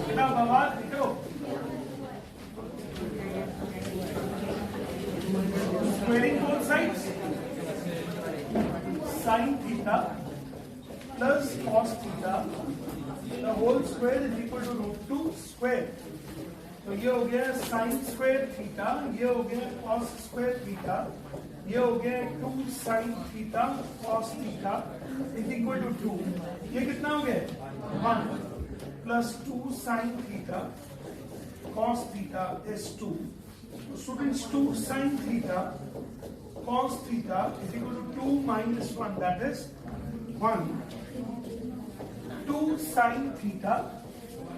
बेटा बवाल लिखो, squaring both sides, sine theta plus cos theta the whole square is equal to root 2 square. तो ये हो गया साइन स्क्वायर थीटा, ये हो गया कॉस स्क्वायर थीटा, ये हो गया 2 sine theta cos theta is equal to 2। ये कितना हो गया 1 plus 2 sine theta cos theta is 2। Students 2 sine थीटा cos theta is equal to 2 minus 1, that is 1. 2 sin theta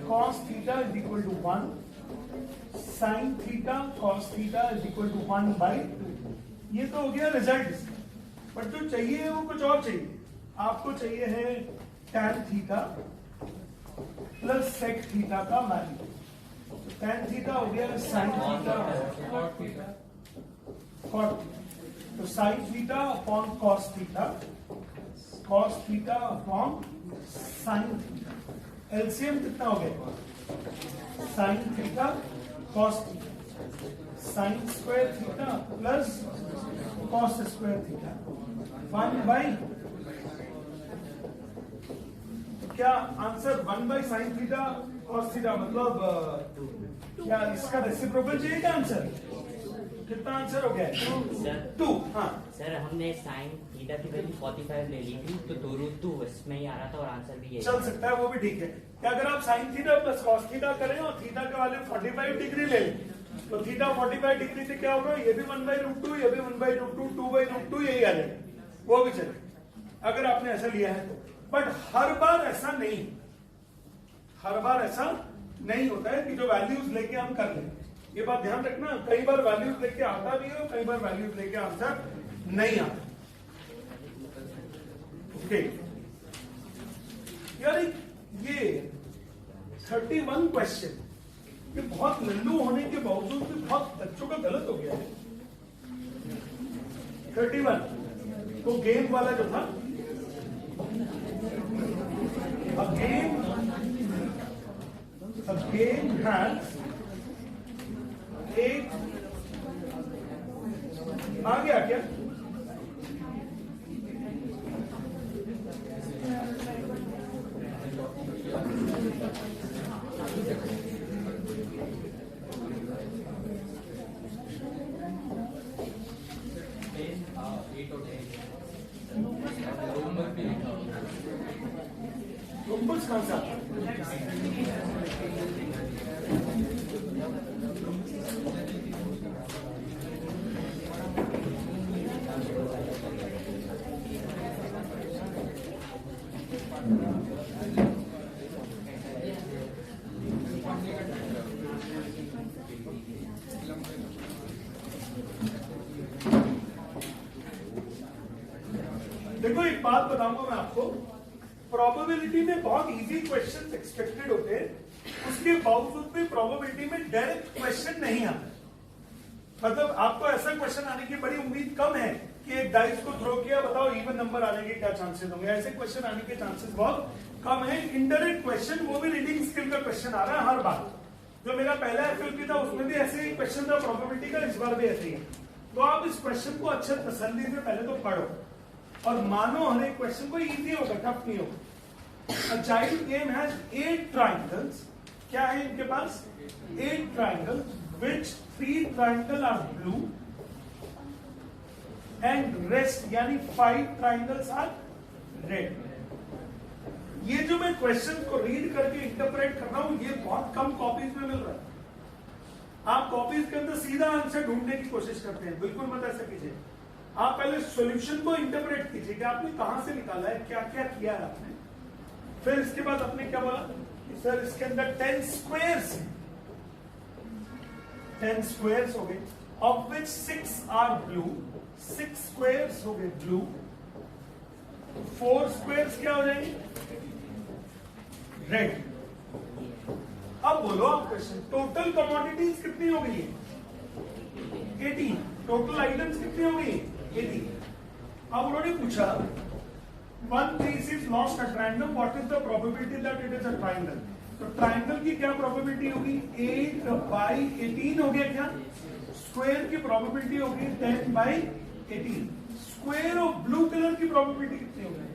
cos theta is equal to 1. Sin theta cos theta is equal to 1 by 2. ये तो हो गया result, but जो चाहिए वो कुछ और चाहिए। आपको चाहिए है tan theta plus sec theta का वैल्यू। tan थीटा हो गया sin थीटा cot थीटा, तो sine theta upon cos theta, cos theta upon sine theta, LCM कितना हो गया sine theta cos theta, sine square theta plus cos square theta 1 by, क्या answer 1 by sine theta cos theta, मतलब क्या इसका reciprocal चाहिए क्या आंसर? कितना आंसर हो गया? 2। हाँ सर, हमने साइन थीटा की वैल्यू 45 ले ली थी, तो 2√2 इसमें ही आ रहा था और आंसर भी यही चल सकता है, वो भी ठीक है। क्या अगर आप sign theta plus cos theta करें और थीटा के वाले 45 डिग्री ले लें, तो थीटा 45 डिग्री से क्या होगा, ये भी 1/√2, ये भी 1/√2, 2/√2 यही आ जाएगा, वो भी चलेगा अगर आपने ऐसा लिया है तो। बट हर बार ऐसा नहीं, हर बार ऐसा नहीं होता है कि जो वैल्यूज लेके हम कर लें। ये बात ध्यान रखना, कई बार वैल्यूज लेके आता भी है, कई बार वैल्यूज लेके आंसर नहीं आता। ओके यार, ये 31 क्वेश्चन ये बहुत लल्लू होने के बावजूद भी बहुत बच्चों का गलत हो गया है। 31 तो गेम वाला जो था, a game has 8 आ गया क्या? रोम्बस कौन सा? देखो एक बात बताऊंगा मैं आपको, प्रोबेबिलिटी में बहुत इजी क्वेश्चंस एक्सपेक्टेड होते हैं, उसके बावजूद भी प्रोबेबिलिटी में डायरेक्ट क्वेश्चन नहीं आता। मतलब आपको ऐसा क्वेश्चन आने की बड़ी उम्मीद कम है कि एक डाइस को थ्रो किया, बताओ इवन नंबर आने के क्या चांसेस होंगे, ऐसे क्वेश्चन आने के चांसेस बहुत कम है। इनडायरेक्ट क्वेश्चन, वो भी रीडिंग स्किल का क्वेश्चन आ रहा है हर बार। जो मेरा पहला एफएलपी था उसमें भी ऐसे ही क्वेश्चन था प्रोबेबिलिटी का, इस बार भी ऐसे ही है। तो आप इस क्वेश्चन को अच्छे तसल्ली से पहले तो पढ़ो और मानो हर एक क्वेश्चन को इजी होगा, टफ नहीं होगा। A child game has 8 triangles. क्या है इनके पास? 8 triangles, which 3 triangles are blue and rest यानी 5 triangles are red. ये जो मैं क्वेश्चन को रीड करके इंटरप्रेट कर रहा हूं, ये बहुत कम कॉपीज में मिल रहा है। आप कॉपीज के अंदर सीधा आंसर ढूंढने की कोशिश करते हैं, बिल्कुल मत ऐसा कीजिए। आप पहले सॉल्यूशन को इंटरप्रेट कीजिए कि आपने कहां से निकाला है, क्या क्या किया है आपने। फिर इसके बाद आपने क्या बोला कि सर इसके अंदर 10 स्क्वायर्स हैं, 10 स्क्वायर्स हो गए, of which 6 are blue, 6 squares हो गए ब्लू, 4 स्क्वायर्स क्या हो जाएंगे? रेड। अब बोलो आप क्वेश्चन, टोटल कमोडिटीज कितनी हो गई है? 18। टोटल आइटम्स कितनी हो गई है? 18। अब उन्होंने पूछा 1 piece is lost at random. What is the probability that it is a triangle? तो ट्राइंगल की क्या प्रोबेबिलिटी होगी? 8/18 हो गया क्या? स्क्वायर की प्रोबेबिलिटी होगी 10/18. स्क्वायर ऑफ ब्लू कलर की प्रोबेबिलिटी कितनी होगी?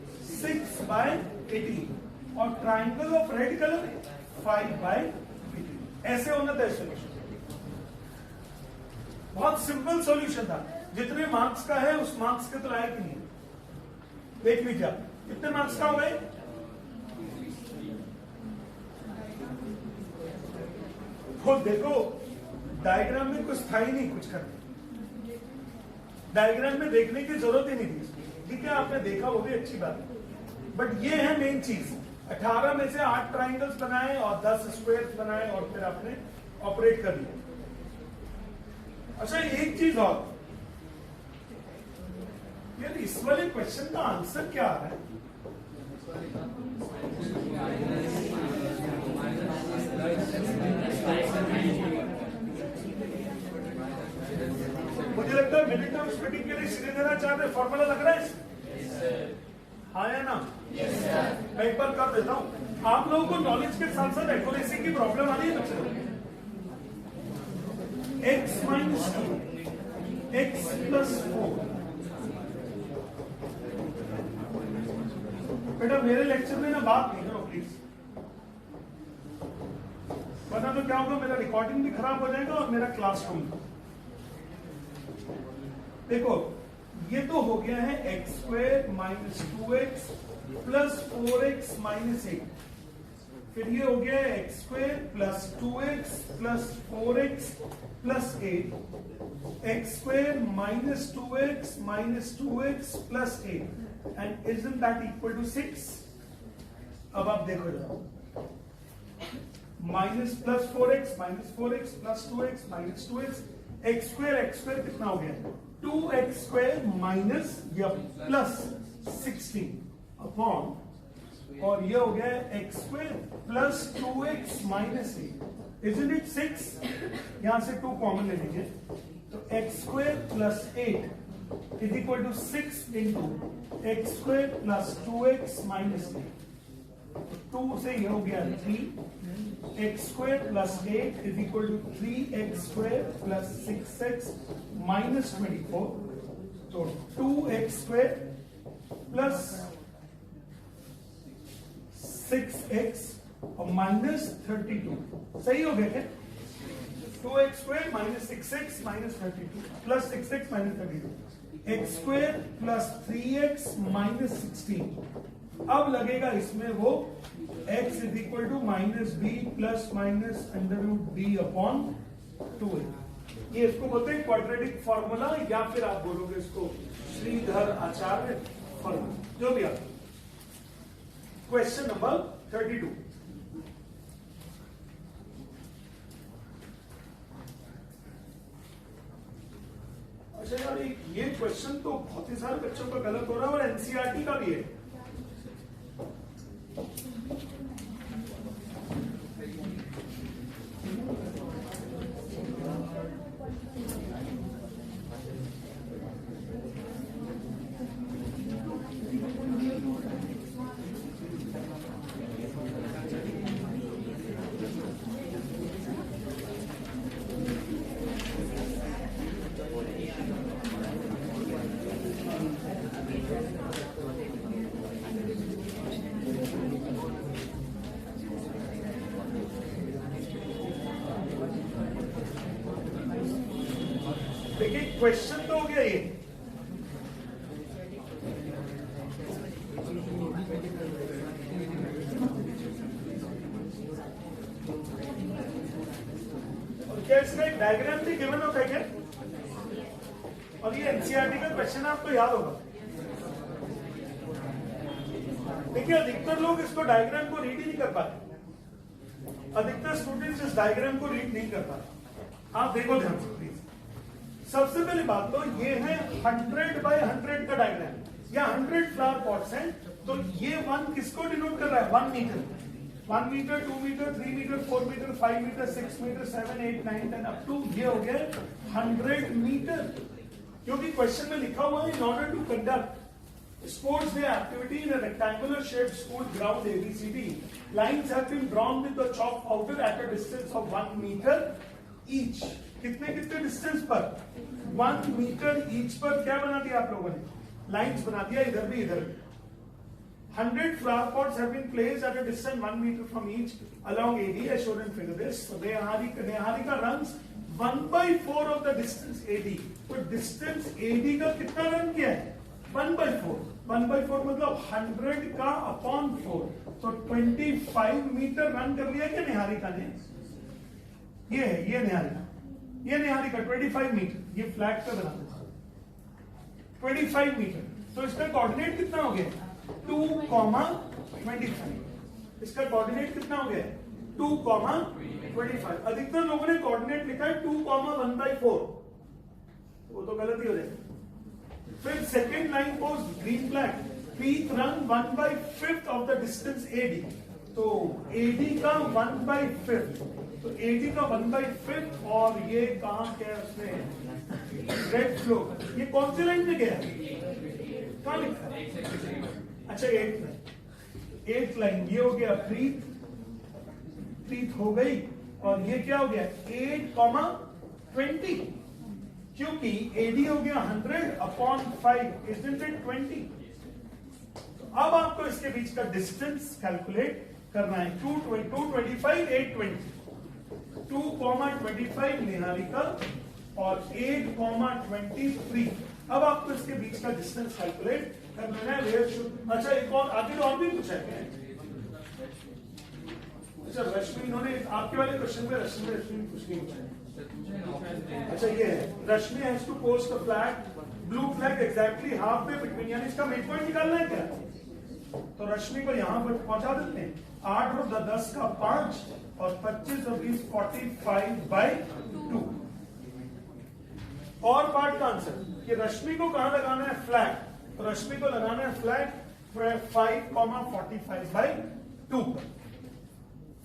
6/18. और ट्राइंगल ऑफ रेड कलर 5/18. ऐसे होना था सोल्यूशन. बहुत सिंपल सॉल्यूशन था. जितने मार्क्स का है उस मार्क्स के तो लायक नहीं है. देख लीजिए आप कितने मार्क्स का हो गए? तो देखो डायग्राम में कुछ था ही नहीं कुछ करने. डायग्राम में देखने की जरूरत ही नहीं थी. ठीक है, आपने देखा वो भी अच्छी बात है, बट ये है मेन चीज. 18 में से 8 ट्राइंगल्स बनाए और 10 स्क्वायर्स बनाए और फिर आपने ऑपरेट कर लिया. अच्छा, एक चीज और यार, इस वाले क्वेश्चन का आंसर क्या है? मुझे लगता है मिनट ऑफ स्प्लिटिंग के लिए श्रीधराचार्य फॉर्मूला लग रहा है. हाँ या ना? मैं एक बार कर देता हूं. आप लोगों को नॉलेज के साथ साथ एक्यूरेसी की प्रॉब्लम आ रही है बच्चों? x - 2 x + 4. बेटा मेरे लेक्चर में ना बात नहीं करो प्लीज, वरना तो क्या होगा, मेरा रिकॉर्डिंग भी खराब हो जाएगा और मेरा क्लासरूम. देखो ये तो हो गया है x² - 2x + 4x - 8. फिर ये हो गया है x² + 2x + 4x + 8. x² - 2x - 2x + 8. And isn't that equal to 6? अब आप देखो जरा, minus plus 4x - 4x + 2x - 2x. x² कितना हो गया? 2x² माइनस या प्लस 16 अपॉन, और ये हो गया x² + 2x - 8. Isn't it 6? यहां से 2 कॉमन ले लीजिए, तो x² + 8 is equal to 6 into x² + 2x - 8. 2 से ये हो गया 3. x² + 8 is equal to 3x² + 6x - 24. तो 2x² + 6x और -32. सही हो गया क्या? 2x² - 6x - 32 + 6x - 32. x² + 3x - 16. अब लगेगा इसमें वो x is equal to -b + -√b/2a. ये इसको बोलते हैं क्वाड्रेटिक फॉर्मूला, या फिर आप बोलोगे इसको श्रीधर आचार्य फॉर्मूला, जो भी आप. Question number 32. अच्छा यार, ये क्वेश्चन तो बहुत ही सारे बच्चों का गलत हो रहा है और एनसीईआरटी का भी है. देखिए क्वेश्चन तो हो गया ये. और क्या इसका एक डायग्राम भी गिवन होता है क्या? और ये एनसीईआरटी का क्वेश्चन आपको याद होगा. देखिए अधिकतर लोग इसको डायग्राम को रीड ही नहीं कर पाते. अधिकतर स्टूडेंट्स इस डायग्राम को रीड नहीं कर पाते. आप देखो ध्यान से प्लीज. सबसे पहली बात तो ये है 100/100 का डायग्राम, या 100 फ्लावर पॉट्स हैं. तो ये 1 किसको डिनोट कर रहा है? 1 metre. 1 metre, 2 metre, 3 metre, 4 metre, 5 metre, 6 metre, 7, 8, 9, 10 up to ये हो गया 100 मीटर. क्योंकि क्वेश्चन में लिखा हुआ है in order to conduct Sports day activity in a rectangular shaped school ground ABCD. Lines have been drawn with the chalk powder at a distance of 1 meter each. कितने कितने डिस्टेंस पर? 1 metre each पर क्या बना दिया आप लोगों ने? लाइंस बना दिया, इधर भी इधर भी. 100 flower pots have been placed at a distance 1 meter from each along AD as shown in figure this. So Niharika runs 1/4 of the distance AD. तो distance AD का कितना रन किया है? 1/4. 1/4 मतलब 100 का अपॉन 4. तो 25 मीटर रन कर लिया क्या निहारिका ने? ये है, ये निहारिका 25 मीटर. ये फ्लैग पे बना देता 25 मीटर. तो इसका कोऑर्डिनेट कितना हो गया? 2,25. इसका कोऑर्डिनेट कितना हो गया? 2,25. अधिकतर लोगों ने कोऑर्डिनेट लिखा है 2,1/4. वो तो गलत ही हो जाएगा. फिर second line post green flag. Peak run 1/5 of the distance AD. तो AD का 1/5. तो AD का 1/5 और ये कहां क्या है उसमें? Red flow. ये कौन सी लाइन में गया? कहां लिखा है? अच्छा 8th लाइन. ये हो गया प्रीत हो गई. और ये क्या हो गया? 8,20. क्योंकि AD हो गया 100 अपॉन 5 isn't it 20. अब आपको इसके बीच का डिस्टेंस कैलकुलेट करना है. 225 820. 2,25 निहारिका और 8,23. अब आपको इसके बीच का डिस्टेंस कैलकुलेट करना है. अच्छा एक और आगे और भी पूछा है. अच्छा रश्मि, इन्होंने आपके वाले क्वेश्चन में रश्मि कुछ नहीं पूछा है. अच्छा ये है, Rashmi has to post a flag, blue flag exactly half way between. यानी इसका मिड पॉइंट निकालना है क्या? तो रश्मि को यहां पर पहुंचा देते हैं. 8 और 10 का 5 और 25 और 20 45/2. और पार्ट का आंसर कि रश्मि को कहां लगाना है? फ्लैग. तो रश्मि को लगाना है फ्लैग 5,45/2 पर.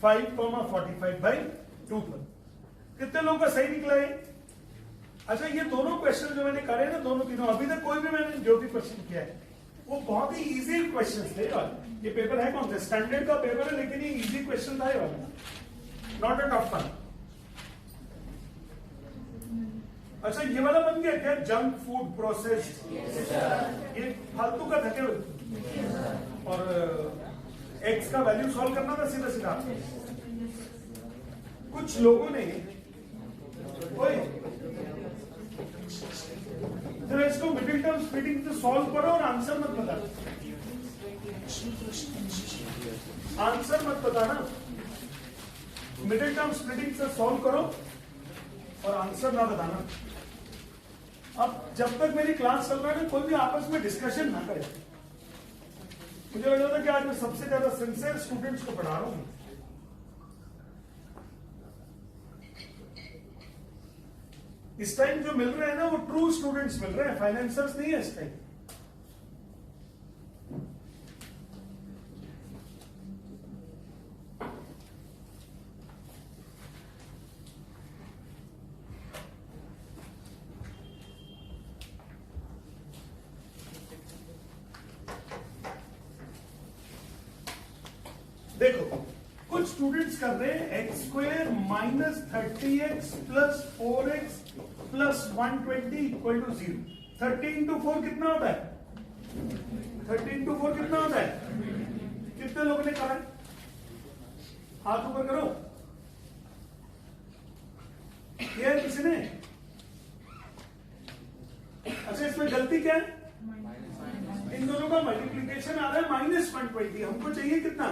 5,45/2 पर. कितने लोगों का सही निकला है? अच्छा ये दोनों क्वेश्चन जो मैंने करे ना, दोनों तीनों, अभी तक कोई भी मैंने जो भी क्वेश्चन किया है वो बहुत ही इजी क्वेश्चन थे. ये पेपर है कौन सा? स्टैंडर्ड का पेपर है, लेकिन ये इजी क्वेश्चन था ये वाला. Not a tough one. अच्छा ये वाला बन गया क्या? Junk food processed. ये फालतू का था क्या? और एक्स का वैल्यू सॉल्व करना था सीधा सीधा. कुछ लोगों ने जरा इसको मिडिल टर्म स्प्लिटिंग से सॉल्व करो और आंसर मत बता. आंसर मत बताना. मिडिल टर्म स्प्लिटिंग से सॉल्व करो और आंसर ना बताना. अब जब तक मेरी क्लास चल रहा है ना, कोई भी आपस में डिस्कशन ना करे. मुझे लग रहा था कि आज मैं सबसे ज्यादा सिंसियर स्टूडेंट्स को पढ़ा रहा हूं. इस टाइम जो मिल रहे हैं ना वो ट्रू स्टूडेंट्स मिल रहे हैं, फाइनेंसर्स नहीं है इस टाइम. देखो कुछ स्टूडेंट्स कर रहे हैं x² minus 30x plus 4x plus 120 equal to 0. 30 into 4 कितना होता है? 30 into 4 कितना होता है? कितने लोगों ने कहा? हाथ ऊपर करो. ये है किसी ने? अच्छा इसमें गलती क्या है? इन दोनों का मल्टीप्लीकेशन आ रहा है -120. हमको चाहिए कितना?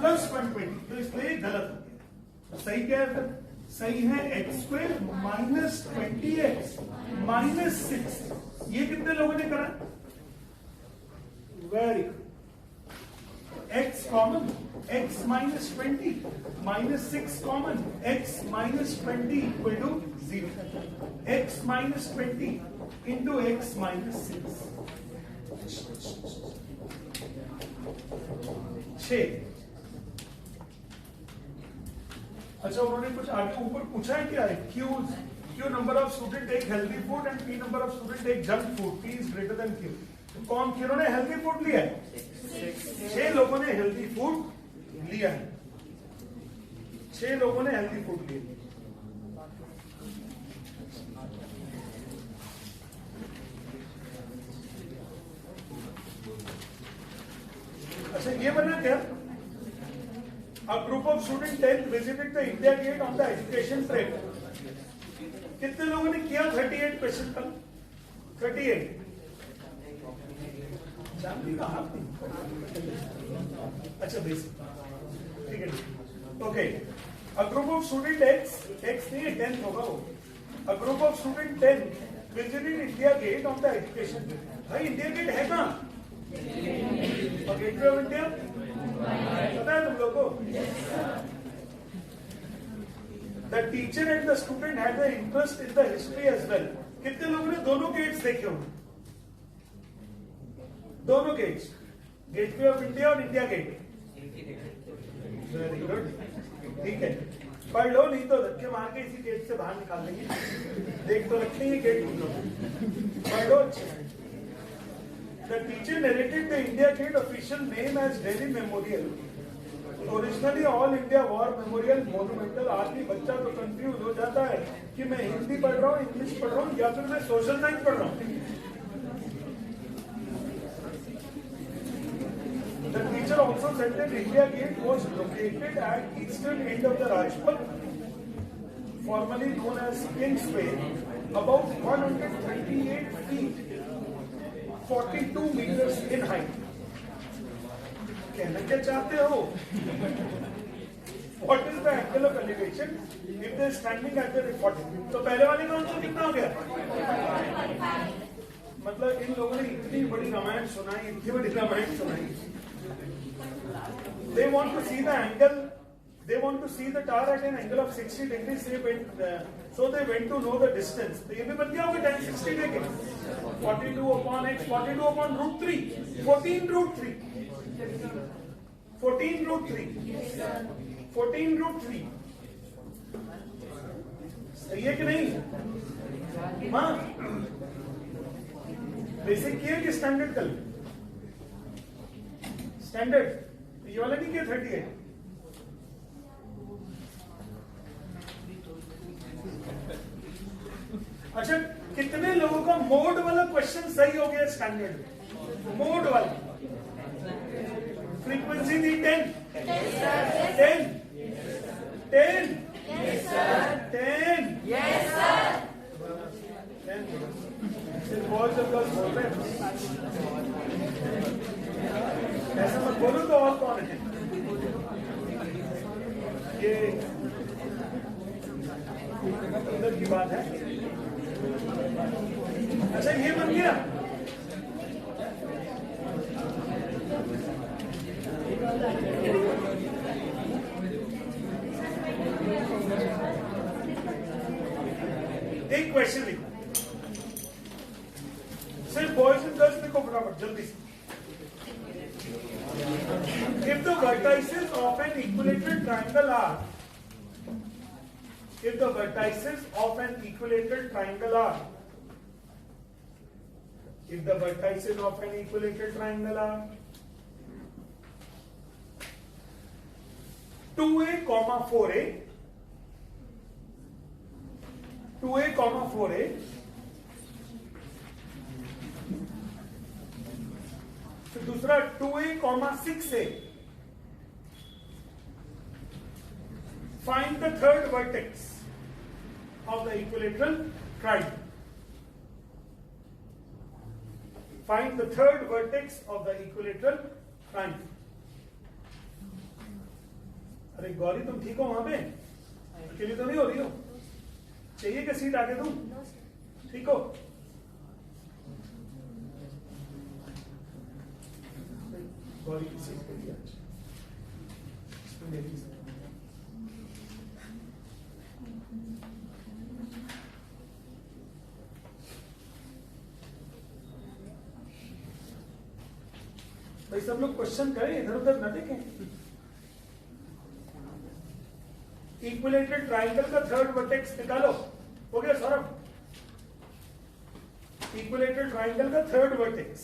+120. तो इसलिए गलत हो गया. सही क्या है फिर? सही है x² माइनस 20x माइनस 6. ये कितने लोगों ने करा? Very good. x common, x minus 20 minus 6 common, x minus 20 equal to 0. x minus 20 into x minus 6. अच्छा उन्होंने कुछ आगे ऊपर पूछा है क्या? Q number of student take healthy food and P number of student take junk food. P is greater than Q. कौन किन्होंने healthy food लिया है? 6 लोगों ने हेल्दी फूड लिया है। 6 लोगों ने हेल्दी फूड लिया। अच्छा ये बना क्या? A group of students 10th visited the India Gate on the education trip. कितने लोगों ने किया 38 क्वेश्चन का? 38 जानवी का हाथ नहीं। अच्छा बेसिक ठीक है। Okay A group of students X नहीं 10th होगा वो। A group of students 10th visited India Gate on the education trip. भाई इंडिया गेट है कहाँ? गेटवे ऑफ इंडिया पता है तुम लोग को? The teacher and the student had the interest in the history as well. कितने लोगों ने दोनों गेट्स देखे होंगे? दोनों गेट्स, गेटवे ऑफ इंडिया और इंडिया गेट। वेरी गुड, ठीक है पढ़ लो, नहीं तो धक्के मार के इसी गेट से बाहर निकाल देंगे। देख तो रखते हैं गेट पढ़ लो। The teacher narrated the India Gate official name as Delhi Memorial. Originally All India War Memorial Monumental। आज भी बच्चा तो कंफ्यूज हो जाता है कि मैं हिंदी पढ़ रहा हूँ, इंग्लिश पढ़ रहा हूँ या फिर मैं सोशल साइंस पढ़ रहा हूँ। The teacher also said that India Gate was located at eastern end of the Rajpath, formerly known as Kingsway, about 138 feet, 42 meters in height। कहना क्या चाहते हो? What is the angle of elevation if they are standing at the 40? तो पहले वाले का answer कितना हो गया? मतलब इन लोगों ने इतनी बड़ी रामायण सुनाई, इतनी बड़ी रामायण सुनाई। They want to see the angle. They want to see the tower at an angle of 60 degrees. So they went to know the distance. तो ये भी बन गया होगा 1060 देके 42 upon x, 42 upon root 3, 14 root 3, 14 root 3, 14 root 3। सही है कि नहीं? हाँ बेसिक किया कि स्टैंडर्ड कल? स्टैंडर्ड ये वाला नहीं किया 38। अच्छा कितने लोगों का मोड वाला क्वेश्चन सही हो गया? स्टैंडर्ड मोड वाला फ्रीक्वेंसी थी 10 10 10 10 बहुत गर्ल्स बोल रहे हैं, ऐसा मत बोलो तो और कौन है ये? इधर की बात है। अच्छा ये बन गया। एक क्वेश्चन लिखो, सिर्फ बॉयज एंड गर्ल्स लिखो फटाफट जल्दी से। If the vertices of an equilateral triangle are, if the vertices of an equilateral triangle are, if the vertices of an equilateral triangle are 2a, 4a, 2a, 4a, फिर दूसरा 2a, 6a, find the third vertex of the equilateral triangle. Find the third vertex of the equilateral triangle. अरे गौरी तुम ठीक हो वहां पे? अकेली तो नहीं हो रही हो? चाहिए कि सीट आगे दूं? ठीक हो? गौरी की सीट पे दिया भाई सब लोग क्वेश्चन करें, इधर उधर न देखें। इक्विलेटरल ट्राइंगल का थर्ड वर्टेक्स निकालो। हो गया सौरभ? इक्विलेटरल ट्राइंगल का थर्ड वर्टेक्स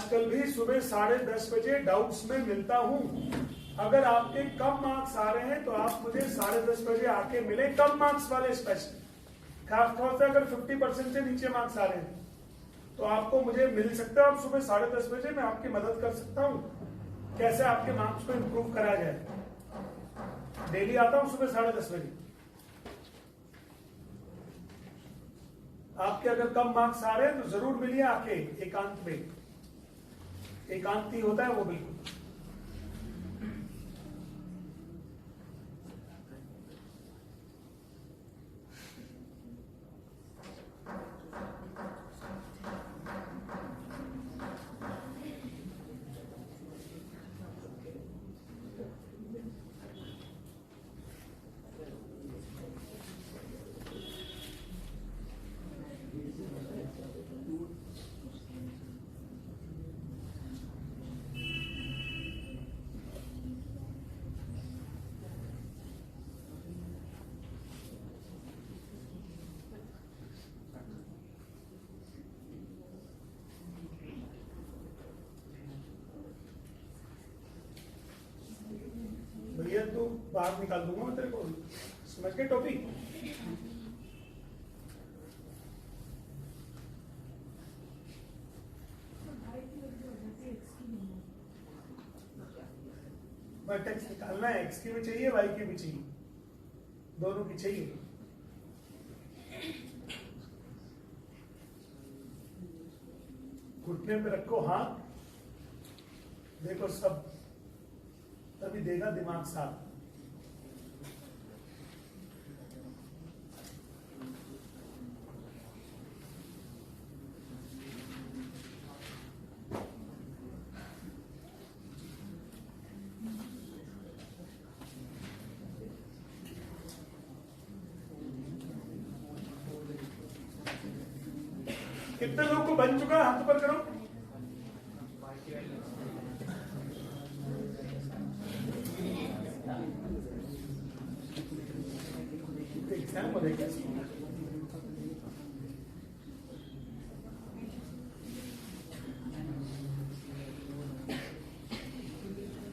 आजकल भी सुबह 10:30 बजे डाउट्स में मिलता हूं। अगर आपके कम मार्क्स आ रहे हैं तो आप मुझे 10:30 बजे आके मिले, कम मार्क्स वाले स्पेशल। खासतौर से अगर 50% से नीचे मार्क्स आ रहे हैं तो आपको मुझे मिल सकता है। आप सुबह 10:30 बजे मैं आपकी मदद कर सकता हूं, कैसे आपके मार्क्स को इंप्रूव करा जाए। डेली आता हूं सुबह 10:30 बजे। आपके अगर कम मार्क्स आ रहे हैं तो जरूर मिलिए आके एकांत में। एकांत ही होता है वो, बिल्कुल। भैया तो बाहर निकाल दूंगा मैं तेरे को, समझ के टॉपिक। टेक्स्ट निकालना है, एक्स की भी चाहिए वाई की भी चाहिए, दोनों की चाहिए। घुटने पे रखो हाथ, देखो सब, तभी देगा दिमाग साफ। कितने लोगों को बन चुका है, हाथ ऊपर करो। एग्जाम हो जाएगा।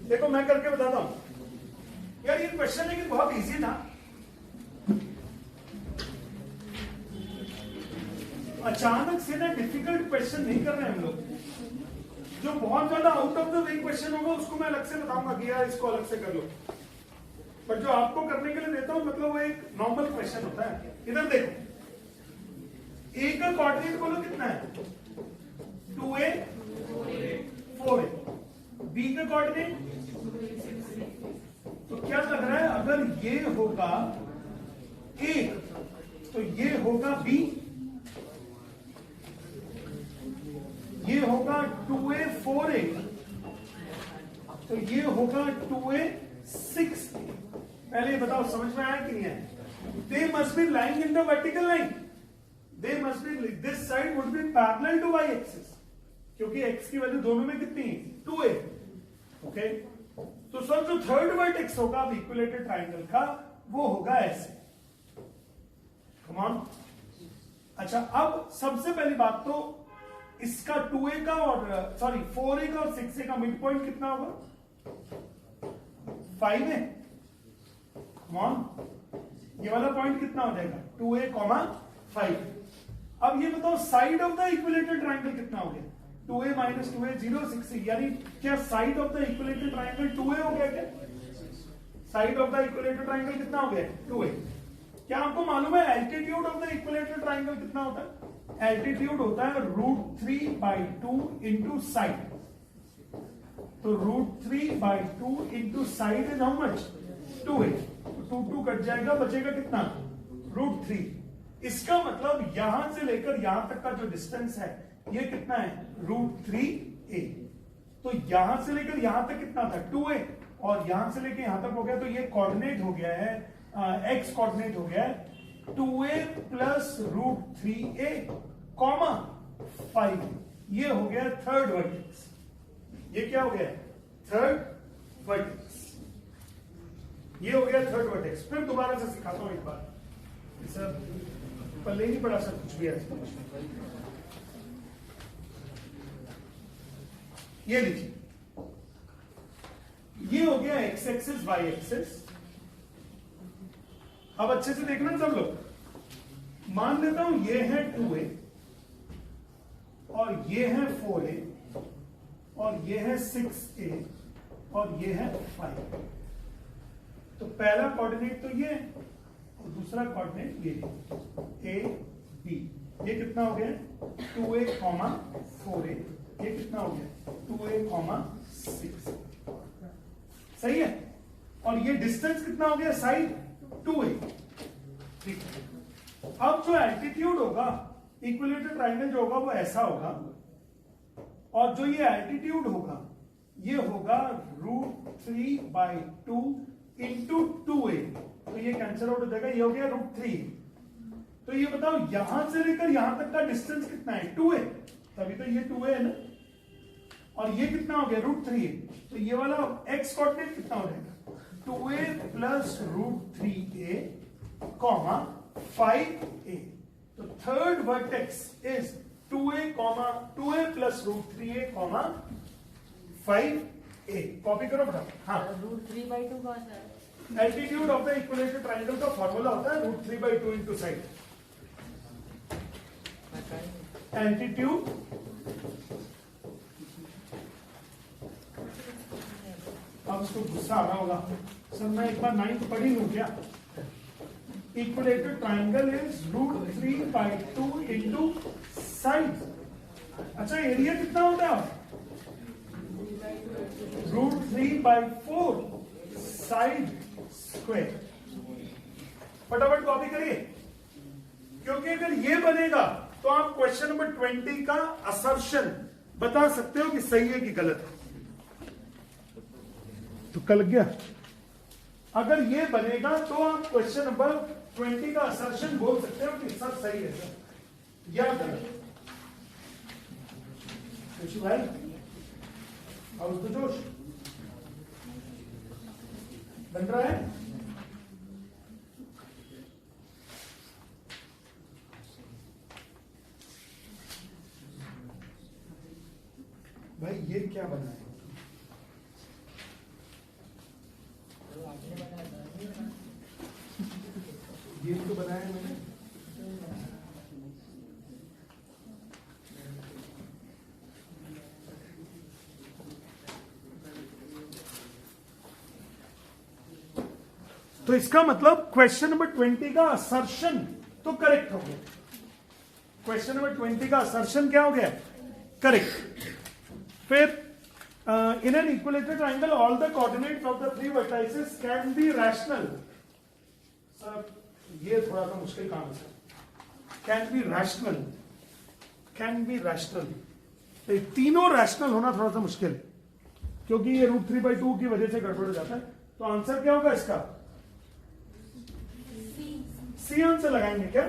देखो मैं करके बताता हूं यार, ये क्वेश्चन लेकिन बहुत इजी था। अचानक से ना डिफिकल्ट क्वेश्चन नहीं कर रहे हैं हम लोग। जो बहुत ज्यादा out of the way question होगा उसको मैं अलग से बताऊंगा कि यार इसको अलग से कर लो, पर जो आपको करने के लिए देता हूं मतलब वो एक नॉर्मल क्वेश्चन होता है। इधर देखो, ए का कोऑर्डिनेट बोलो कितना है, 2a 4a। बी का कोऑर्डिनेट तो क्या लग रहा है, अगर ये होगा a तो ये होगा b, ये होगा 2a 4a तो ये होगा 2a 6a। पहले ये बताओ समझ में आया कि नहीं आया? They must be lying in the vertical line. They must be, this side would be parallel to y-axis, क्योंकि x की वैल्यू दोनों में कितनी है, 2a। ओके, तो सर जो थर्ड वर्टेक्स होगा इक्विलेटरल ट्राइंगल का वो होगा ऐसे। Come on. अच्छा, अब सबसे पहली बात तो इसका 2a का और 4a का और 6a का मिड पॉइंट कितना होगा, 5 है। ये वाला पॉइंट कितना हो जाएगा, 2a, 5। अब ये बताओ side of the equilateral triangle कितना हो गया, 2a - 2a 0 6a। यानी क्या side of the equilateral triangle 2a हो गया क्या? Side of the equilateral triangle कितना हो गया, 2a। क्या आपको मालूम है altitude of the equilateral triangle कितना होता है? एल्टीट्यूड होता है √3/2 इंटू साइड। तो √3/2 into side is how much, 2a। 2 cut जाएगा, बचेगा कितना, √3। इसका मतलब यहां से लेकर यहां तक का जो डिस्टेंस है ये कितना है, √3a। तो यहां से लेकर यहां तक कितना था, 2a, और यहां से लेकर यहां तक हो गया। तो ये कोऑर्डिनेट हो गया है, एक्स कोऑर्डिनेट हो गया है 2a प्लस √3a, 5। ये हो गया थर्ड वर्टेक्स। ये क्या हो गया, थर्ड वर्टेक्स। ये हो गया थर्ड वर्टेक्स। फिर दोबारा से सिखाता हूं एक बार, सर पल्ले नहीं पड़ा सर कुछ भी है। ये लिखिए, ये हो गया एक्स एक्सिस वाई एक्सिस। अब अच्छे से देखना सब लोग। मान लेता हूं ये है 2a और ये है 4a और ये है 6a और ये है 5। तो पहला कोऑर्डिनेट तो ये और दूसरा कोऑर्डिनेट ये a b। ये कितना हो गया 2a, 4a। ये कितना हो गया 2a, 6। सही है। और ये डिस्टेंस कितना हो गया साइड 2a। ठीक है। अब जो एल्टीट्यूड होगा इक्विलेटरल ट्रायंगल जो होगा वो ऐसा होगा और जो ये एल्टीट्यूड होगा ये होगा √3/2 इंटू 2a। तो ये कैंसिल आउट हो जाएगा, ये हो गया √3। तो ये बताओ यहां से लेकर यहां तक का डिस्टेंस कितना है 2a, तभी तो ये 2a है ना। और ये कितना हो गया √3। तो ये वाला x कोऑर्डिनेट कितना हो जाएगा 2a प्लस √3a, 5a। तो third vertex is 2a plus √3a, 5a। Copy करो फटाफट। हाँ, √3/2 कौन सा है? Altitude of the equilateral triangle का फॉर्मूला होता है √3/2 इंटू साइड। एल्टीट्यूड अब उसको गुस्सा आ रहा होगा, सर मैं एक बार 9th पढ़ी लूं क्या। Equilateral triangle is √3/2 into side. अच्छा, एरिया कितना होता है √3/4 साइड स्क्वायर। फटाफट कॉपी करिए, क्योंकि अगर ये बनेगा तो आप क्वेश्चन नंबर 20 का असर्शन बता सकते हो कि सही है कि गलत है। तो कल गया, अगर ये बनेगा तो आप क्वेश्चन नंबर 20 का असर्शन बोल सकते हो कि सब सही है सर या गलत। भाई और उसको जोश बन रहा है। भाई ये क्या बना है, ये तो बनाया है मैंने। तो इसका मतलब क्वेश्चन नंबर 20 का असर्शन तो करेक्ट हो गया। क्वेश्चन नंबर 20 का असर्शन क्या हो गया करेक्ट। फिर in an equilateral triangle all the coordinates of the 3 vertices can be rational. Sir ये थोड़ा सा मुश्किल काम है sir. Can be rational, can be rational, तो तीनों रैशनल होना थोड़ा सा मुश्किल है, क्योंकि ये √3/2 की वजह से गड़बड़ हो जाता है। तो आंसर क्या होगा इसका, सी आंसर लगाएंगे क्या।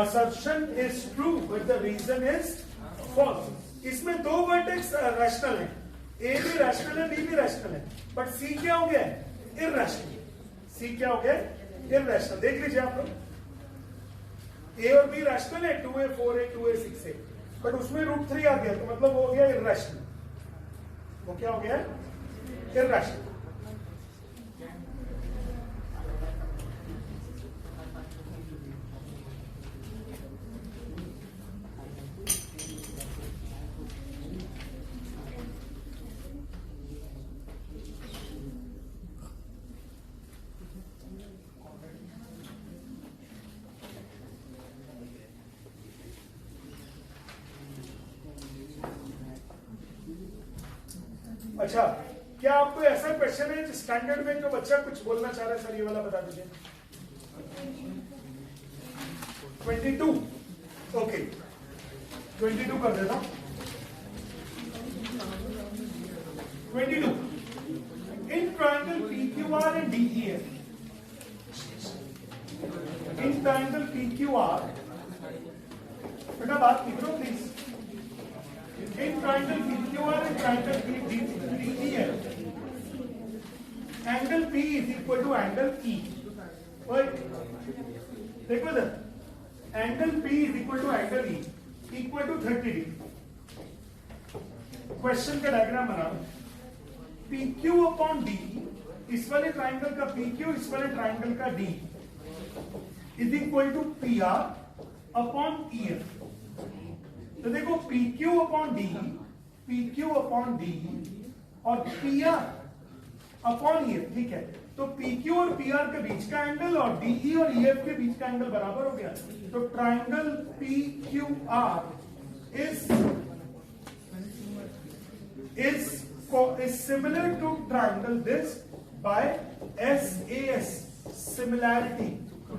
Assertion is true but the reason is false. इसमें 2 वर्टेक्स रैशनल है, ए भी रैशनल है बी भी रैशनल है, बट सी क्या हो गया इरैशनल। सी क्या हो गया इरैशनल। देख लीजिए आप लोग, ए और बी रैशनल है 2a 4a 2a 6a, but उसमें √3 आ गया तो मतलब वो हो गया इरैशनल। वो क्या हो गया इरैशनल। अच्छा, क्या आपको ऐसा क्वेश्चन है स्टैंडर्ड में जो बच्चा कुछ बोलना चाह रहा है, सर ये वाला बता दीजिए। 22 ओके, 22 कर देता हूं। 22 in triangle PQR and DEF, in triangle PQR, बेटा बात की करो please. In triangle PQR and triangle DEF, angle P is equal to angle E. Right? देखो इधर, angle P is equal to angle E, equal to 30 degree. Question का diagram बना P Q upon D, इस वाले triangle का P Q, इस वाले triangle का D is equal to P R upon E F. तो देखो P Q upon D, P Q upon D और P R upon E F, ठीक है। तो पी क्यू और पी आर के बीच का एंगल और डीई और ई एफ के बीच का एंगल बराबर हो गया। तो triangle P Q R is similar to triangle this by SAS, similarity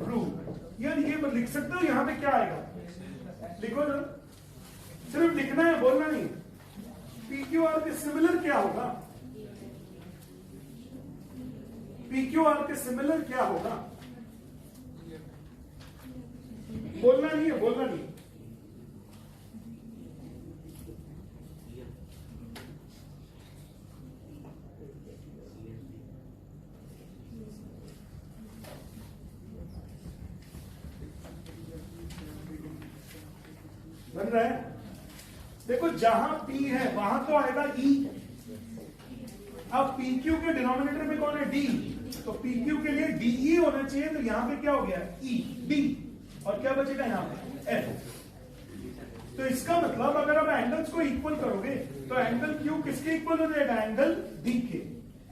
rule। यार ये लिख सकते हो, यहां पे क्या आएगा लिखो ना, सिर्फ लिखना है, बोलना नहीं। पी क्यू आर के सिमिलर क्या होगा, पी क्यू आर के सिमिलर क्या होगा, बोलना नहीं है, बोलना नहीं। बन रहा है? देखो जहां P है वहां तो आएगा E। अब PQ के डिनोमिनेटर में कौन है? D। तो PQ के लिए DE होना चाहिए, तो यहां पे क्या हो गया? E, D। और क्या बचेगा यहां पे? F। तो इसका मतलब अगर आप एंगल्स को इक्वल करोगे तो एंगल Q किसके इक्वल हो जाएगा? एंगल D के।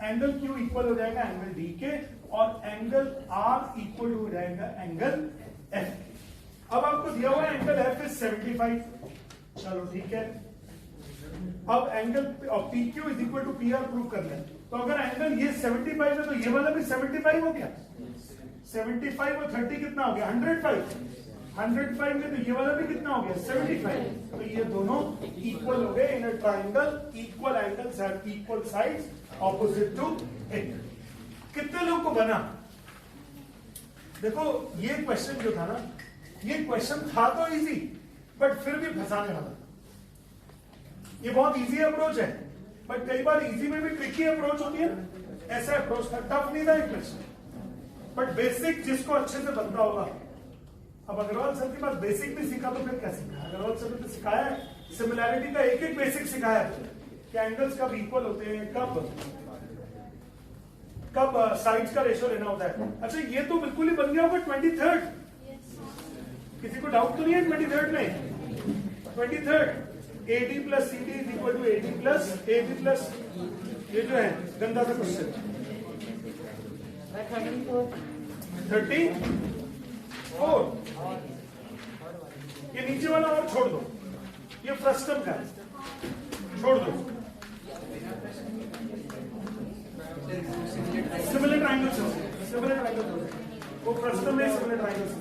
एंगल Q इक्वल हो जाएगा एंगल D के, और एंगल R इक्वल हो जाएगा एंगल F के। अब आपको दिया हुआ एंगल F इज 75, चलो ठीक है। अब angle P Q is equal to P R prove कर लें। तो अगर एंगल ये 75 है तो ये वाला भी 75 हो गया। 75 और 30 कितना हो गया? 105। 105 में तो ये वाला भी कितना हो गया? 75। तो ये दोनों इक्वल हो गए in a triangle, equal angles have equal sides opposite to it. कितने लोग को बना? देखो ये क्वेश्चन जो था ना, ये क्वेश्चन था तो इजी, बट फिर भी फंसाने वाला। ये बहुत इजी अप्रोच है, बट कई बार इजी में भी ट्रिकी अप्रोच होती है। ऐसा अप्रोच था, टफ नहीं था ये क्वेश्चन, बट बेसिक जिसको अच्छे से बनता होगा। अब अग्रवाल सर के पास बेसिक भी सीखा तो फिर क्या सीखा? अग्रवाल सर ने तो सिखाया है, सिमिलैरिटी का एक एक बेसिक सिखाया है कि एंगल्स कब इक्वल होते हैं, कब साइड्स का रेशियो लेना होता है। अच्छा ये तो बिल्कुल ही बन गया होगा 23rd। किसी को डाउट तो नहीं है 23rd में? 23rd AD plus CD is equal to AD plus AB plus, ये जो है गंदा सा क्वेश्चन। 34 ये नीचे वाला और छोड़ दो, ये फ्रस्टम का छोड़ दो। सिमिलर ट्रायंगल्स, सिमिलर ट्रायंगल्स, वो फ्रस्टम में सिमिलर ट्रायंगल्स।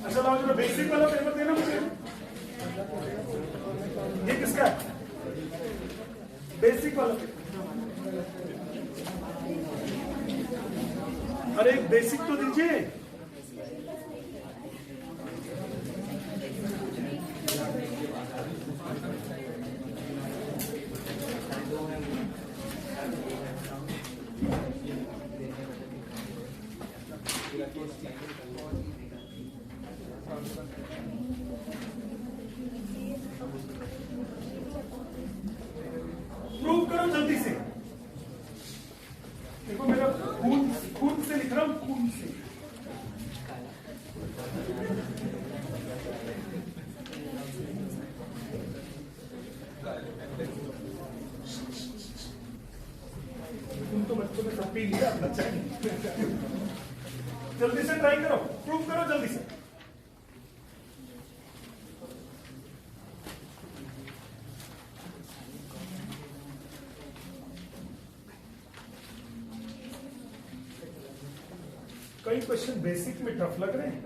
अच्छा लाओ जो बेसिक वाला पेपर देना मुझे। ये किसका है? बेसिक वाला। अरे एक बेसिक तो दीजिए। प्रूव करो जल्दी से। देखो मेरा खून से लिख रहा हूं, खून से। तुम तो बच्चों में सब पी लिया, बच्चा जल्दी से ट्राई करो, प्रूव करो जल्दी से। कई क्वेश्चन बेसिक में टफ लग रहे हैं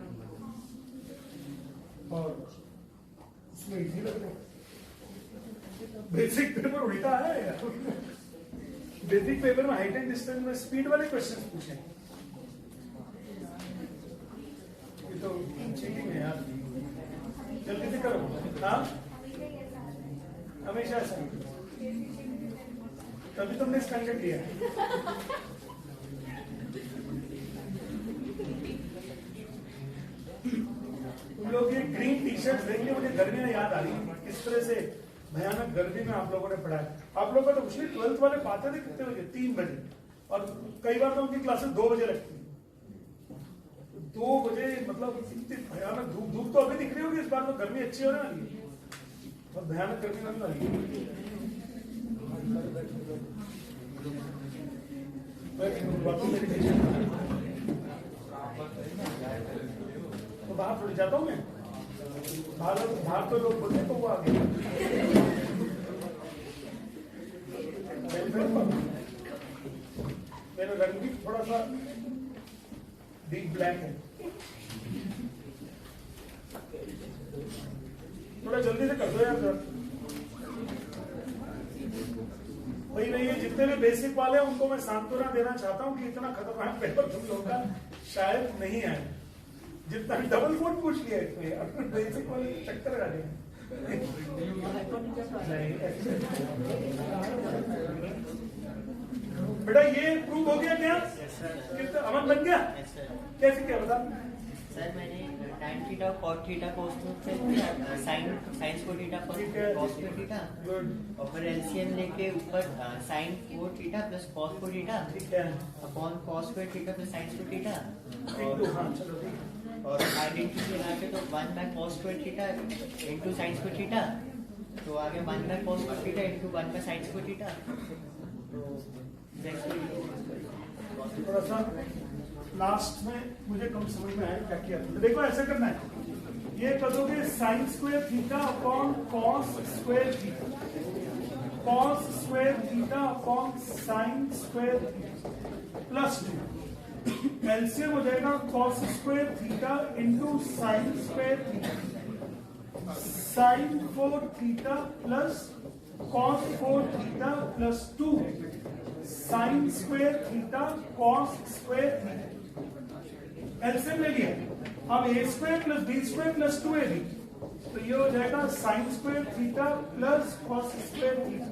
और उसमें इजी लग रहे हैं। बेसिक पेपर उल्टा है यार। बेसिक पेपर में हाइट एंड डिस्टेंस में स्पीड वाले क्वेश्चन पूछे। ये तो चीटिंग है यार, जल्दी से करो। हाँ हमेशा ऐसा, तभी तुमने स्टैंडर्ड लिया। तुम लोग ये ग्रीन टी शर्ट देख लिया, मुझे गर्मियां याद आ रही है, किस तरह से भयानक गर्मी में आप लोगों ने पढ़ाया। आप लोगों का तो कुछ नहीं, 12th वाले पाते थे कितने बजे, 3 बजे, और कई बार तो उनकी क्लासेस 2 बजे लगती है। 2 बजे मतलब इतनी भयानक धूप, धूप तो अभी दिख रही होगी, इस बार तो गर्मी अच्छी होने वाली है, बहुत भयानक गर्मी होने वाली है। तो बाहर थोड़ी जाता हूँ मैं, बाहर तो लोग बोलते तो वो आ गए। मेरा रंग भी थोड़ा सा डीप ब्लैक है, थोड़ा जल्दी से कर दो यार सर। वही नहीं है, जितने भी बेसिक वाले हैं उनको मैं सांत्वना देना चाहता हूँ कि इतना खतरनाक पेपर तुम लोग का शायद नहीं आए। जितना डबल कोट पूछ लिया इसमें, बेसिक वाले चक्कर आ गए। बेटा ये प्रूव हो गया क्या? कितना अमन बन गया? कैसे क्या बता? सर मैंने tan theta cos theta cos से sin को थीटा cos को थीटा, और फिर एलसीएम लेके ऊपर sin को थीटा प्लस cos को थीटा अपॉन cos को थीटा प्लस sin को थीटा, और आइडेंटिटी लगा के तो 1 बाय cos को थीटा इनटू sin को थीटा, तो आगे 1 बाय cos को थीटा इनटू 1 बाय sin को थीटा। तो थोड़ा सा लास्ट में मुझे कम समझ में आया क्या किया। तो देखो ऐसे करना है, ये कर दोगे sine square theta upon cos square theta, cos square theta upon sine square theta plus 2, LCM हो जाएगा cos square theta into sine square theta, sine 4 theta plus cos 4 theta plus 2 sine square theta cos square theta. LCM ले लिया, अब A square plus B square plus 2ab, तो ये हो जाएगा sine square theta plus cos square theta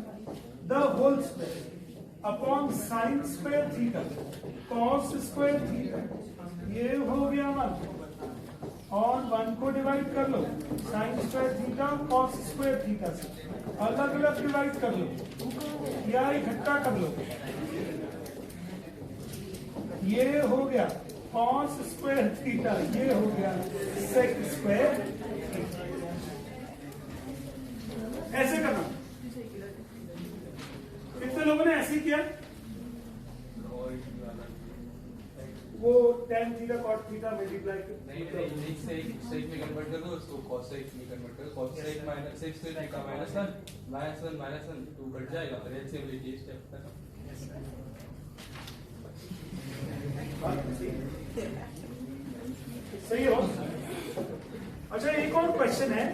the whole square upon sine square theta cos square theta. ये हो गया हमारा, और 1 को डिवाइड कर लो sine square theta cos square theta से, अलग अलग डिवाइड कर लो या इकट्ठा कर लो। ये हो गया कॉस स्क्वायर थीटा, ये हो गया सेक स्क्वायर। ऐसे करना, कितने लोगों ने ऐसे ही किया? वो tan theta cot theta multiply नहीं सेक में कन्वर्ट कर दो उसको cos सेक में कन्वर्ट कर दो, cos sec minus sec square theta minus 1 two cut जाएगा, फिर एलसीएम लीजिए स्टेप तक। सही हो? अच्छा एक और क्वेश्चन है,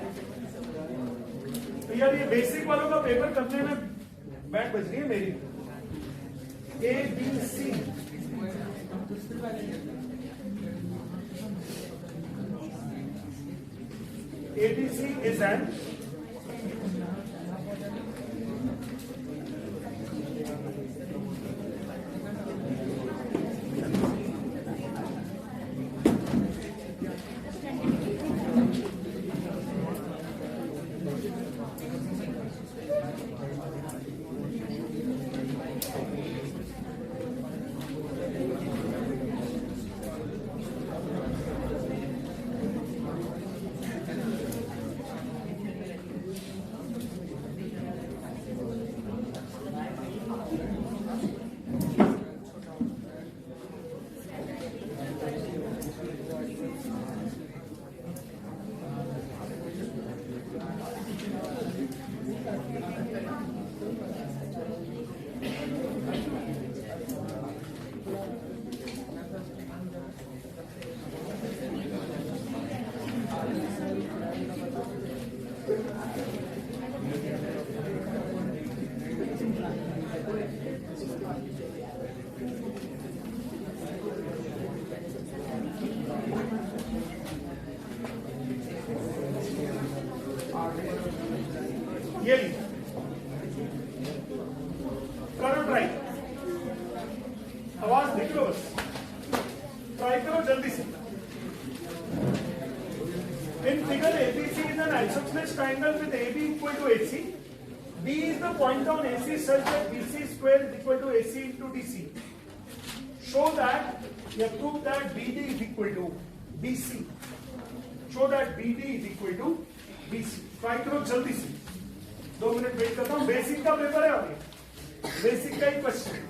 तो यार ये बेसिक वालों का पेपर करने में बैठ बज रही है मेरी। A B C ABC is an ये करो ट्राई, आवाज देख लो बस, ट्राई करो जल्दी से। इन figure ABC is an isosceles triangle with AB equal to AC. D is the point on AC such that BC square is equal to AC into DC. Show that, you prove that BD is equal to BC. Show that BD is equal to BC. Try करो जल्दी से. 2 minute wait करता हूँ. Basic का paper है अभी. Basic का ही question.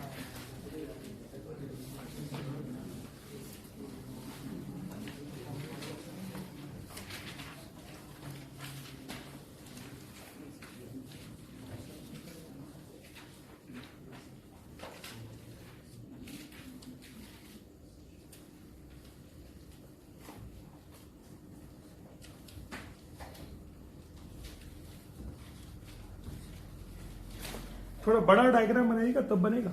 थोड़ा बड़ा डायग्राम बनाइएगा तब बनेगा.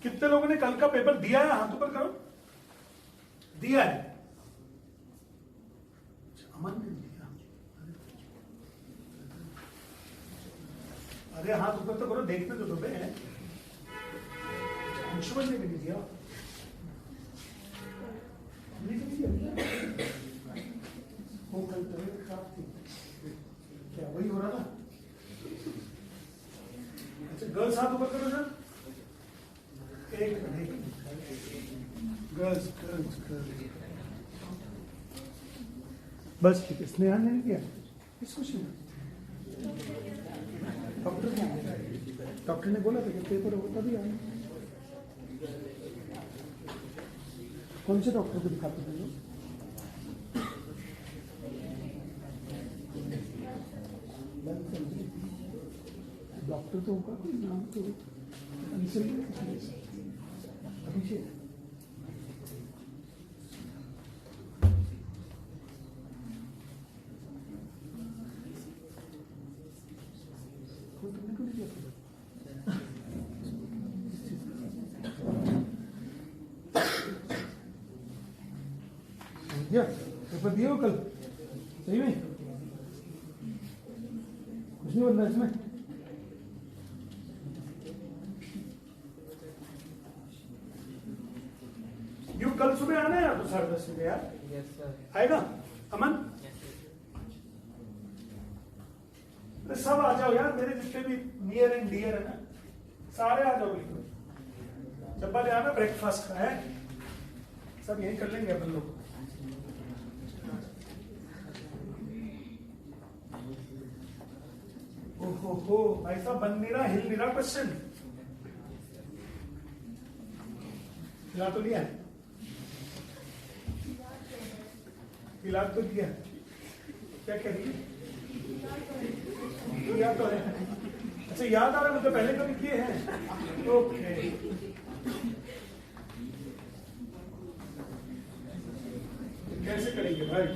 कितने लोगों ने कल का पेपर दिया है? हाथ ऊपर करो. दिया है. अमन ने दिया. अरे हाथ ऊपर तो करो, देखते तो दो हैं. अंशुमन ने भी नहीं दिया. वो कल तबीयत खराब थी क्या? वही हो रहा था. अच्छा गर्ल्स हाथ ऊपर करो सर. एक मिनट. Girls girls girls. बस ठीक है. स्नेहा ने नहीं किया. इसको डॉक्टर ने डॉक्टर ने बोला था कि पेपर होगा तभी आए. कौन से डॉक्टर को दिखाते थे? डॉक्टर तो होगा कोई नाम तो अभिषेक. तुमने क्यों नहीं किया? पेपर दिए हो कल? सही में कुछ नहीं बनना इसमें. यू कल सुबह आना है तो 10:30 बजे यार. Yes sir. आएगा अमन? सब आ जाओ यार. मेरे जितने भी नियर एंड डियर है ना, सारे आ जाओ. बिल्कुल जब बार आना. ब्रेकफास्ट का है, सब यही कर लेंगे अपन लोग. ओहो भाई साहब, बन नहीं रहा, हिल नहीं रहा क्वेश्चन. हिला तो लिया है. हिला तो दिया. क्या कह रही है? याद तो है. अच्छा याद आ रहा है. मुझे पहले कभी किए हैं. ओके कैसे करेंगे भाई?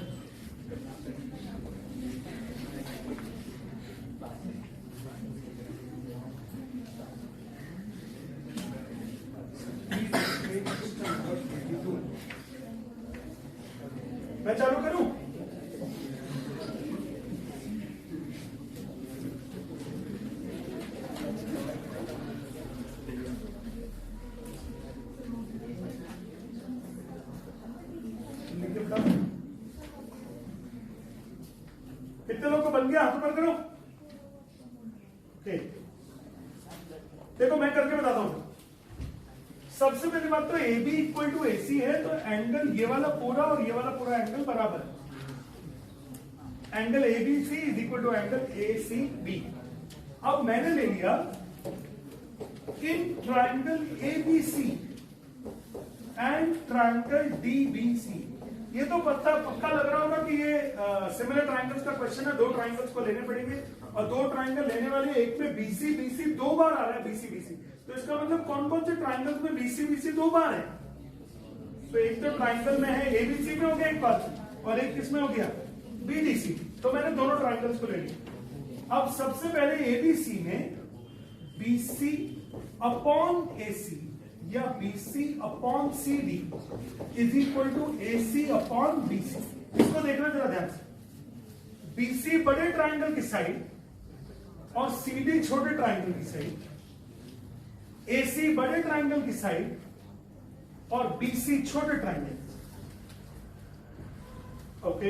मैं चालू करूं? कितने लोग को बन गया? हाथ ऊपर करो. देखो मैं करके बताता हूं. सबसे पहली बात तो AB इक्वल टू AC है, तो एंगल ये वाला पूरा और ये वाला पूरा एंगल बराबर है. Angle ABC is equal to angle ACB. अब मैंने ले लिया in triangle ABC and triangle DBC. ये तो पक्का लग रहा होगा कि ये सिमिलर ट्राइंगल्स का क्वेश्चन है. 2 ट्राइंगल्स को लेने पड़ेंगे और 2 ट्राइंगल लेने वाले. एक में BC 2 बार आ रहा है. BC तो इसका मतलब कौन कौन से ट्राइंगल्स में BC 2 बार है? तो एक तो ट्राइंगल में है ABC में हो गया एक बार, और एक किसमें हो गया? BDC. तो मैंने दोनों ट्राइंगल्स को ले लिया. अब सबसे पहले ABC में BC अपॉन AC या BC upon CD is equal to AC upon BC. इसको देखना जरा ध्यान से. BC बड़े ट्राइंगल की साइड और CD छोटे ट्राइंगल की साइड, AC बड़े ट्राइंगल की साइड और BC छोटे ट्राइंगल। ओके,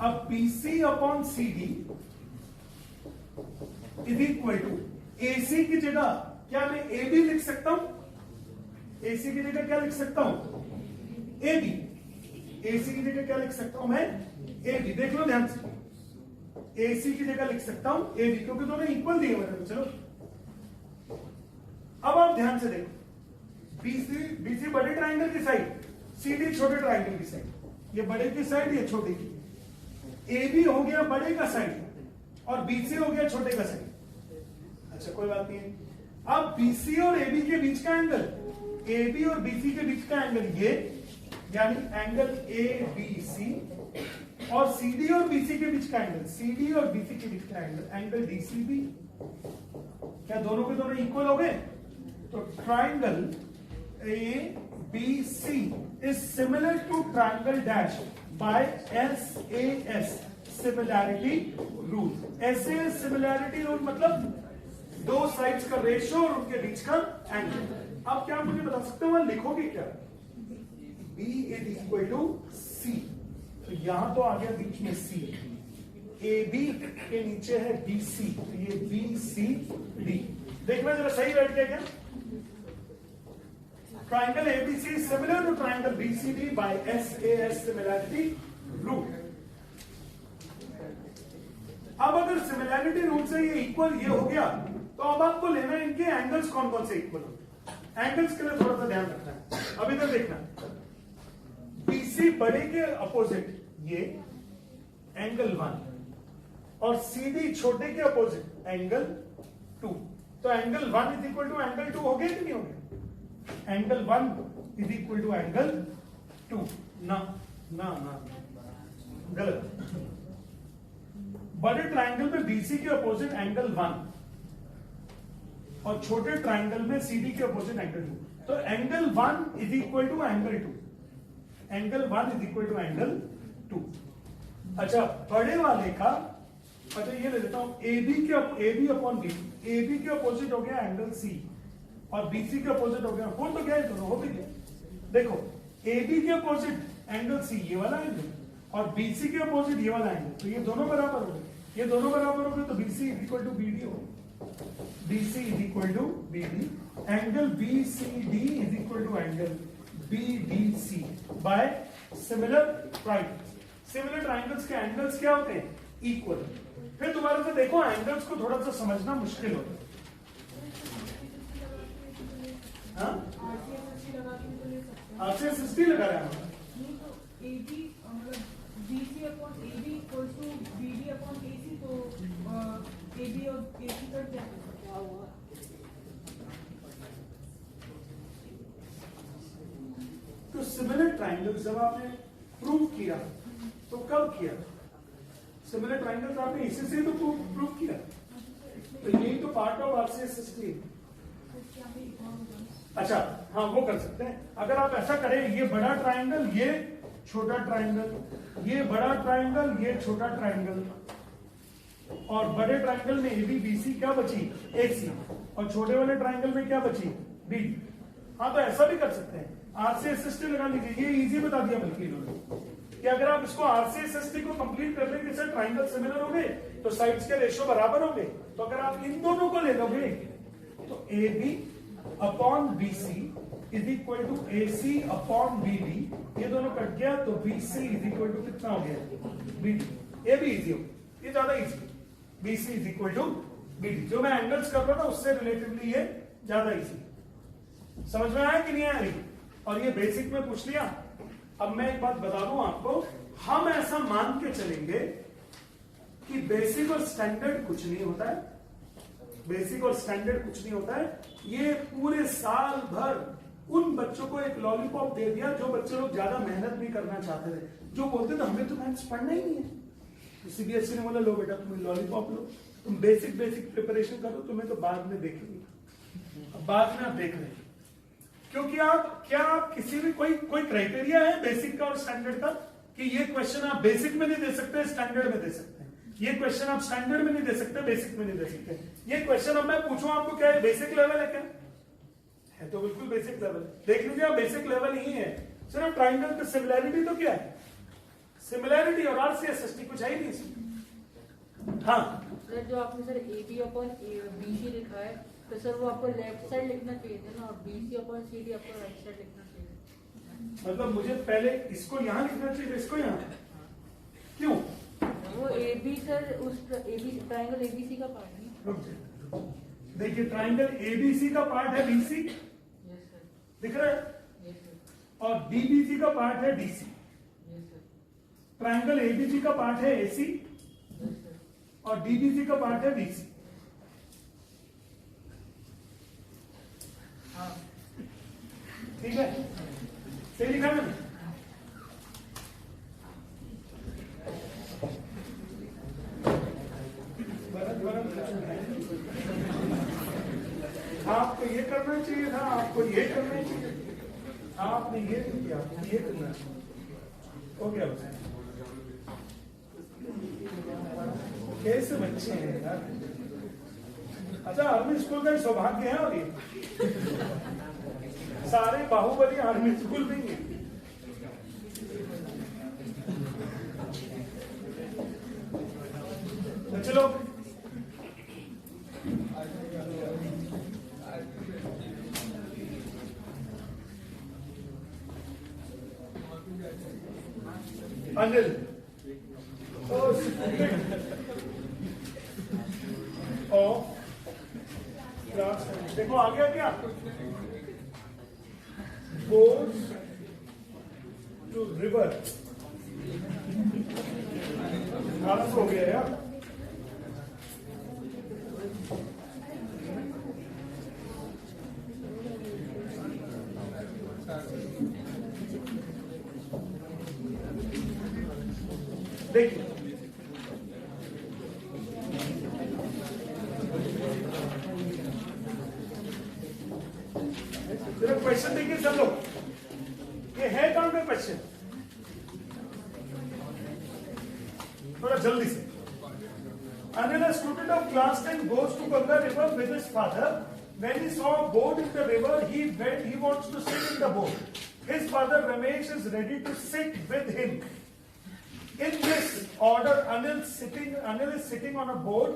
अब BC upon CD is equal to AC की जगह क्या मैं AB लिख सकता हूं? AC की जगह क्या लिख सकता हूं? AB। AC की जगह क्या लिख सकता हूं मैं? AB। देख लो ध्यान से, AC की जगह लिख सकता हूं AB, क्योंकि दोनों इक्वल दिए हुए हैं। चलो अब आप ध्यान से देखो, BC बड़े ट्राइंगल की साइड, CD छोटे ट्राइंगल की साइड। ये बड़े की साइड, ये छोटे की। AB हो गया बड़े का साइड और BC हो गया छोटे का साइड। अच्छा कोई बात नहीं है। अब BC और AB के बीच का एंगल, AB और BC के बीच का एंगल ये, यानी एंगल ABC, और CD और BC के बीच का एंगल, CD और BC के बीच का एंगल DCB। क्या दोनों के दोनों इक्वल हो गए? तो triangle ABC is similar to triangle dash by SAS similarity rule. SAS similarity rule मतलब दो साइड्स का रेशियो और उनके बीच का एंगल। अब क्या मुझे बता सकते हो, लिखोगे क्या? B is equal to C, तो यहां तो आ गया बीच में C, AB के नीचे है BC, तो ये BCD। देखना जरा सही बैठ गया क्या? Triangle ABC is similar to triangle BCD by SAS similarity rule। अब अगर सिमिलैरिटी रूल से ये इक्वल ये हो गया, तो अब आपको लेना है इनके एंगल्स कौन कौन से इक्वल हो। एंगल्स के लिए थोड़ा सा ध्यान रखना है। अब इधर देखना, BC बड़े के अपोजिट ये एंगल 1 और CD छोटे के अपोजिट एंगल 2। तो angle 1 is equal to angle 2 हो गया कि नहीं हो गया? Angle 1 is equal to angle 2। ना ना ना, गलत। बड़े ट्राइंगल में BC के अपोजिट एंगल 1 और छोटे ट्राइंगल में CD के अपोजिट एंगल 2। तो angle 1 is equal to angle 2, angle 1 is equal to angle 2। अच्छा बड़े वाले का, अच्छा ये ले लेता हूं, AB अपॉन B। AB के अपोजिट हो गया एंगल C और BC के अपोजिट हो गया, हो तो गया, दोनों हो भी गया। देखो AB के अपोजिट एंगल C ये वाला एंगल और BC के अपोजिट ये वाला एंगल, तो ये दोनों बराबर हो गए। ये दोनों बराबर हो गए तो BC is equal to BD हो, BC is equal to BD। Angle BCD is equal to angle BDC by similar triangles. Similar triangles के एंगल्स क्या होते हैं? इक्वल। फिर दोबारा से देखो, एंगल्स को थोड़ा सा समझना मुश्किल होता है। RCS लगा रहे हैं AB मतलब BC upon AB equals to BD upon AC, तो AB और AC कट जाएगा, क्या हुआ? तो सिमिलर ट्राइंगल जब आपने प्रूव किया तो कब किया? सिमिलर ट्राइंगल आपने इसी से तो प्रूव किया, तो यही तो पार्ट ऑफ RCS सिस्टम। अच्छा हाँ, वो कर सकते हैं। अगर आप ऐसा करें, ये बड़ा ट्राइंगल, ये छोटा ट्राइंगल, ये बड़ा ट्राइंगल, ये छोटा ट्राइंगल, और बड़े ट्राइंगल में AB BC क्या बची? AC, और छोटे वाले ट्राइंगल में क्या बची? BD। हाँ तो ऐसा भी कर सकते हैं, RCS सिस्टम लगा लीजिए। ये इजी बता दिया बल्कि इन्होंने कि अगर आप इसको RCS सिस्टम को कंप्लीट कर लेंगे, सर ट्राइंगल सिमिलर हो गए तो साइड्स के रेशियो बराबर होंगे। तो अगर आप इन दोनों को ले लोगे तो AB upon BC is equal to AC upon BD, ये दोनों कट गया तो BC इज इक्वल टू कितना हो गया? BD। ये भी इजी हो, ये ज्यादा easy. BC is equal to BD। जो मैं एंगल्स कर रहा था उससे रिलेटिवली ये ज्यादा इजी। समझ में आया कि नहीं आया? और ये बेसिक में पूछ लिया। अब मैं एक बात बता दूं आपको, हम ऐसा मान के चलेंगे कि बेसिक और स्टैंडर्ड कुछ नहीं होता है, बेसिक और स्टैंडर्ड कुछ नहीं होता है। ये पूरे साल भर उन बच्चों को एक लॉलीपॉप दे दिया जो बच्चे लोग ज्यादा मेहनत नहीं करना चाहते थे, जो बोलते थे हमें तो मैथ्स पढ़ना ही नहीं है। तो CBSE ने बोला लो बेटा तुम्हें लॉलीपॉप लो, तुम बेसिक प्रिपरेशन करो, तुम्हें तो बाद में देखेंगे। अब बाद में आप देख रहे हैं, क्योंकि आप किसी भी कोई क्राइटेरिया है बेसिक का और स्टैंडर्ड का कि ये क्वेश्चन आप बेसिक में नहीं दे सकते, स्टैंडर्ड में दे सकते हैं? ये क्वेश्चन आप स्टैंडर्ड में नहीं दे सकते, बेसिक में नहीं दे सकते। ये क्वेश्चन अब मैं पूछूं आपको, क्या है बेसिक लेवल है क्या? है तो बिल्कुल बेसिक लेवल। देख लीजिए आप, बेसिक लेवल ही है। सिर्फ ट्राइंगल की सिमिलैरिटी तो क्या है? सिमिलैरिटी और RCSST, कुछ है ही नहीं इसमें। हाँ सर, जो आपने सर AB अपॉन BC लिखा है, तो सर वो आपको लेफ्ट साइड लिखना चाहिए था ना, और BC अपॉन CD आपको राइट साइड लिखना चाहिए। मतलब मुझे पहले इसको यहां लिखना चाहिए, इसको यहां, क्यों? वो AB सर उस AB ट्रायंगल ABC का पार्ट नहीं। रुक जाइए, देखिए ट्राइंगल ABC का पार्ट है BC, यस सर, दिख रहा है, यस सर, और DBC का पार्ट है DC। Yes sir, triangle ABC का पार्ट है AC, यस सर, और DBC का पार्ट है BC। हाँ ठीक है, सही लिखा मैंने? आपको ये करना चाहिए था, आपको ये करना चाहिए, आपने ये नहीं किया, आपको ये करना चाहिए। हो गया बच्चे, कैसे बच्चे हैं यार। अच्छा, आर्मी स्कूल का ही सौभाग्य है, और ये सारे बाहुबली आर्मी स्कूल में ही है। तो चलो, अनिल, देखो आ गया क्या? गोज टू रिवर, भारत हो गया यार। देखिए क्वेश्चन, देखिए सब लोग, ये है कौन का क्वेश्चन? थोड़ा जल्दी से। Anil, a student of class 10 goes to Ganga river with his father. When he saw a boat in the river, he wants to sit in the boat. His father Ramesh is ready to sit with him. In this order, Anil is sitting on a boat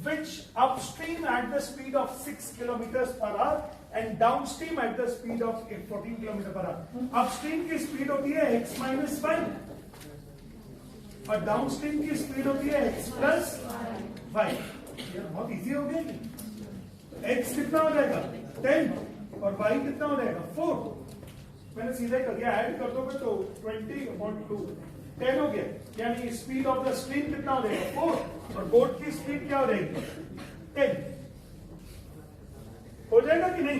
which upstream at the speed of 6 kilometers per hour and downstream at the speed of 14 kilometers per hour. Upstream की speed होती है x minus 5 और downstream की speed होती है x plus 5। बहुत easy हो गया। x कितना हो जाएगा 10 और y कितना हो जाएगा 4। मैंने सीधे कर दिया, ऐड कर दोगे तो 20/2 10 हो गया। यानी स्पीड ऑफ द स्ट्रीम कितना हो जाएगा 4 और बोट की स्पीड क्या हो जाएगी 10। हो जाएगा कि नहीं?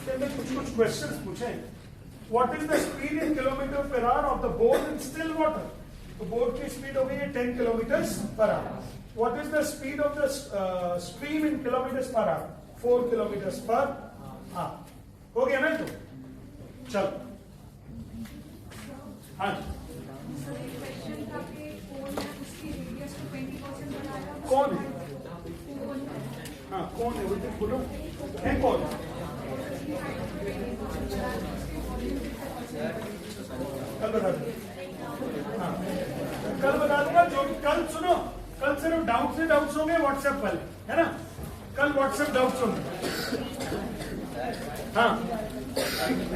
कुछ क्वेश्चंस पूछे। What is the speed in kilometre per hour of the boat in still water? तो बोट की स्पीड हो गई है 10 kilometre per hour. What is the speed of the stream in kilometre per hour? 4 kilometre per hour. हो गया ना? तो चलो, हाँ क्वेश्चन था कि फोन है उसकी रेडियस को 20% बनाया। कौन है? फोन हाँ कौन है? वो बोलो है कौन? कल बता दूंगा। हाँ कल बता दूंगा। जो कल सुनो, कल सिर्फ डाउट्स होंगे व्हाट्सएप पर, है ना? कल व्हाट्सएप डाउट्स होंगे। हाँ